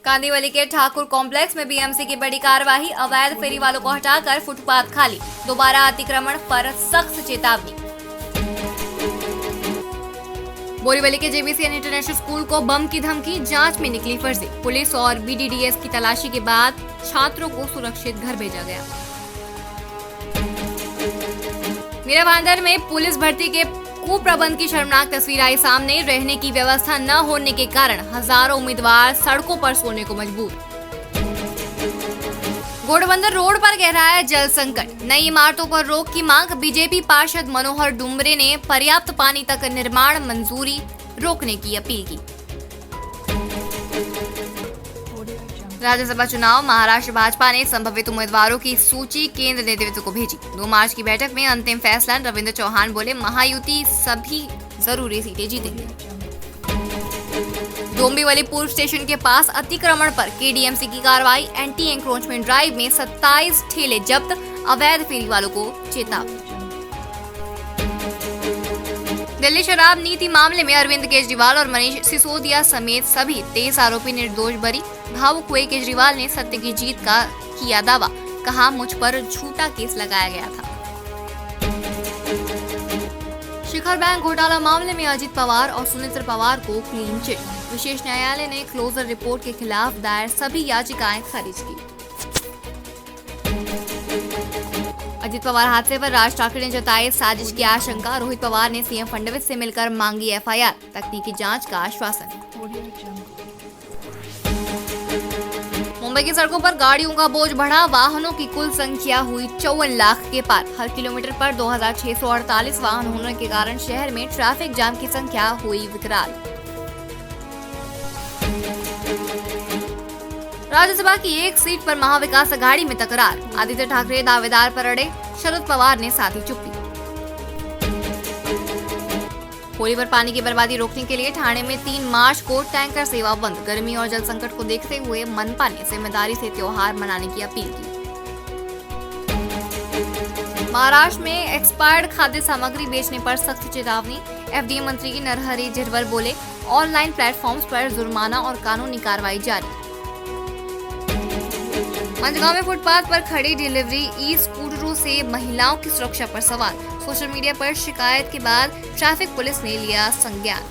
कांदीवली के ठाकुर कॉम्प्लेक्स में बीएमसी की बड़ी कार्यवाही, अवैध फेरी वालों को हटाकर फुटपाथ खाली, दोबारा अतिक्रमण पर सख्त चेतावनी। बोरीवली के जेबीसीएन इंटरनेशनल स्कूल को बम की धमकी, जांच में निकली फर्जी। पुलिस और बीडीडीएस की तलाशी के बाद छात्रों को सुरक्षित घर भेजा गया। मीरा भाईंदर में पुलिस भर्ती के कुप्रबंध की शर्मनाक तस्वीर आई सामने। रहने की व्यवस्था न होने के कारण हजारों उम्मीदवार सड़कों पर सोने को मजबूर। घोड़बंदर रोड पर गहरा है जल संकट, नई इमारतों पर रोक की मांग। बीजेपी पार्षद मनोहर डुमरे ने पर्याप्त पानी तक निर्माण मंजूरी रोकने की अपील की। राज्यसभा चुनाव, महाराष्ट्र भाजपा ने संभावित उम्मीदवारों की सूची केंद्र नेतृत्व को भेजी। 2 मार्च की बैठक में अंतिम फैसला। रविंद्र चौहान बोले, महायुति सभी जरूरी सीटें जीतेगी। डोंबिवली पूर्व स्टेशन के पास अतिक्रमण पर केडीएमसी की कार्रवाई। एंटी एंक्रोचमेंट ड्राइव में 27 ठेले जब्त, अवैध फेरी वालों को चेतावनी। दिल्ली शराब नीति मामले में अरविंद केजरीवाल और मनीष सिसोदिया समेत सभी 23 आरोपी निर्दोष बरी। भावुक हुए केजरीवाल ने सत्य की जीत का किया दावा, कहा मुझ पर झूठा केस लगाया गया था। शिखर बैंक घोटाला मामले में अजित पवार और सुनील पवार को क्लीन चिट। विशेष न्यायालय ने क्लोजर रिपोर्ट के खिलाफ दायर सभी याचिकाएं खारिज की। अजित पवार हादसे पर राज ठाकरे ने जताई साजिश की आशंका। रोहित पवार ने सीएम फडणवीस से मिलकर मांगी एफआईआर, तकनीकी जांच का आश्वासन। मुंबई की सड़कों पर गाड़ियों का बोझ बढ़ा, वाहनों की कुल संख्या हुई 54 लाख के पार। हर किलोमीटर पर 2648 वाहन होने के कारण शहर में ट्रैफिक जाम की संख्या हुई विकराल। राज्यसभा की एक सीट पर महाविकास अघाड़ी में तकरार। आदित्य ठाकरे दावेदार पर अड़े, शरद पवार ने साधी चुप्पी। होली पर पानी की बर्बादी रोकने के लिए ठाणे में 3 मार्च को टैंकर सेवा बंद। गर्मी और जल संकट को देखते हुए मनपा ने जिम्मेदारी से त्योहार मनाने की अपील की। महाराष्ट्र में एक्सपायर्ड खाद्य सामग्री बेचने पर सख्त चेतावनी। एफडीए मंत्री नरहरी झिरवल बोले, ऑनलाइन प्लेटफॉर्म्स पर जुर्माना और कानूनी कार्रवाई जारी। मंझगांव में फुटपाथ पर खड़ी डिलीवरी ई स्कूटरों से महिलाओं की सुरक्षा पर सवाल। सोशल मीडिया पर शिकायत के बाद ट्रैफिक पुलिस ने लिया संज्ञान।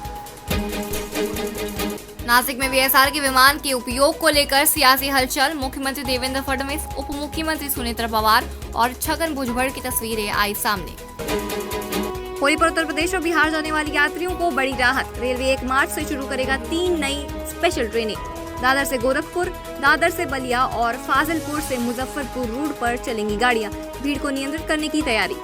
नासिक में वीएसआर के विमान के उपयोग को लेकर सियासी हलचल। मुख्यमंत्री देवेंद्र फडणवीस, उप मुख्यमंत्री सुनील पवार और छगन भुजबल की तस्वीरें आई सामने। होली पर उत्तर प्रदेश और बिहार जाने वाले यात्रियों को बड़ी राहत। रेलवे 1 मार्च से शुरू करेगा 3 नई स्पेशल ट्रेनें। दादर से गोरखपुर, दादर से बलिया और फाजिलपुर से मुजफ्फरपुर रूट पर चलेंगी गाड़ियां। भीड़ को नियंत्रित करने की तैयारी।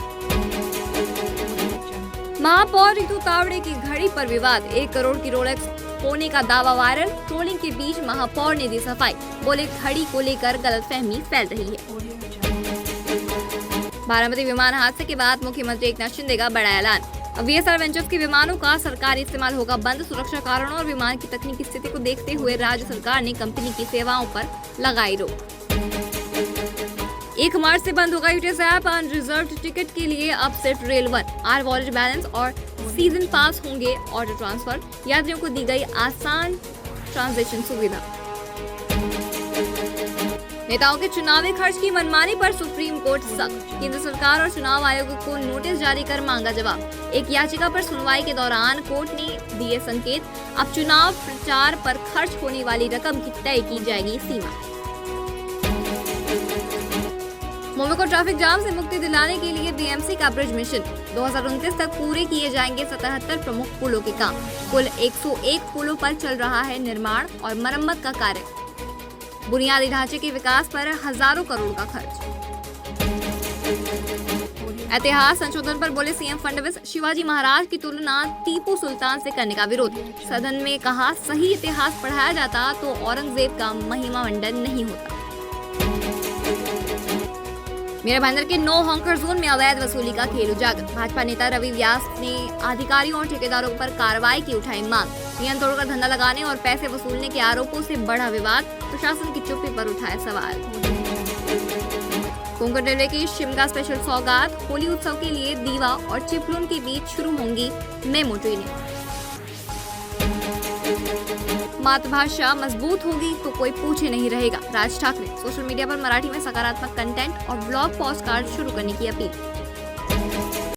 महापौर रितु तावड़े की घड़ी पर विवाद। 1 करोड़ की रोलेक्स होने का दावा वायरल। ट्रोलिंग के बीच महापौर ने दी सफाई, बोले घड़ी को लेकर गलतफहमी फैल रही है। बारामती विमान हादसे के बाद मुख्यमंत्री एकनाथ शिंदे का बड़ा ऐलान। वीएसआर वेंचर्स के विमानों का सरकारी इस्तेमाल होगा बंद। सुरक्षा कारणों और विमान की तकनीकी स्थिति को देखते हुए राज्य सरकार ने कंपनी की सेवाओं पर लगाई रोक। 1 मार्च से बंद होगा यूटीएस ऐप। अनरिजर्व्ड टिकट के लिए अब सिर्फ रेल 1, आर वॉलेट बैलेंस और सीजन पास होंगे ऑटो ट्रांसफर। यात्रियों को दी गई आसान ट्रांजेक्शन सुविधा। नेताओं के चुनावी खर्च की मनमानी पर सुप्रीम कोर्ट सख्त। केंद्र सरकार और चुनाव आयोग को नोटिस जारी कर मांगा जवाब। एक याचिका पर सुनवाई के दौरान कोर्ट ने दिए संकेत। अब चुनाव प्रचार पर खर्च होने वाली रकम की तय की जाएगी सीमा। मुंबई को ट्रैफिक जाम से मुक्ति दिलाने के लिए बीएमसी का ब्रिज मिशन। 2029 तक पूरे किए जाएंगे 77 प्रमुख पुलों के काम। कुल 101 पुलों पर चल रहा है निर्माण और मरम्मत का कार्य। बुनियादी ढांचे के विकास पर हजारों करोड़ का खर्च। इतिहास संशोधन पर बोले सीएम फडणवीस, शिवाजी महाराज की तुलना टीपू सुल्तान से करने का विरोध। सदन में कहा, सही इतिहास पढ़ाया जाता तो औरंगजेब का महिमा मंडन नहीं होता। मीरा भाईंदर के नो हॉकर जोन में अवैध वसूली का खेल उजागर। भाजपा नेता रवि व्यास ने अधिकारियों और ठेकेदारों पर कार्रवाई की उठाई मांग। नियम तोड़कर धंधा लगाने और पैसे वसूलने के आरोपों से बढ़ा विवाद। प्रशासन की चुप्पी पर उठाए सवाल। कोंकण रेलवे की शिमगा स्पेशल सौगात। होली उत्सव के लिए दीवा और चिपलून के बीच शुरू होंगी मेमो ट्रेनें। मातृभाषा मजबूत होगी तो कोई पूछे नहीं रहेगा। राज ठाकरे सोशल मीडिया पर मराठी में सकारात्मक कंटेंट और ब्लॉग पोस्टकार्ड शुरू करने की अपील।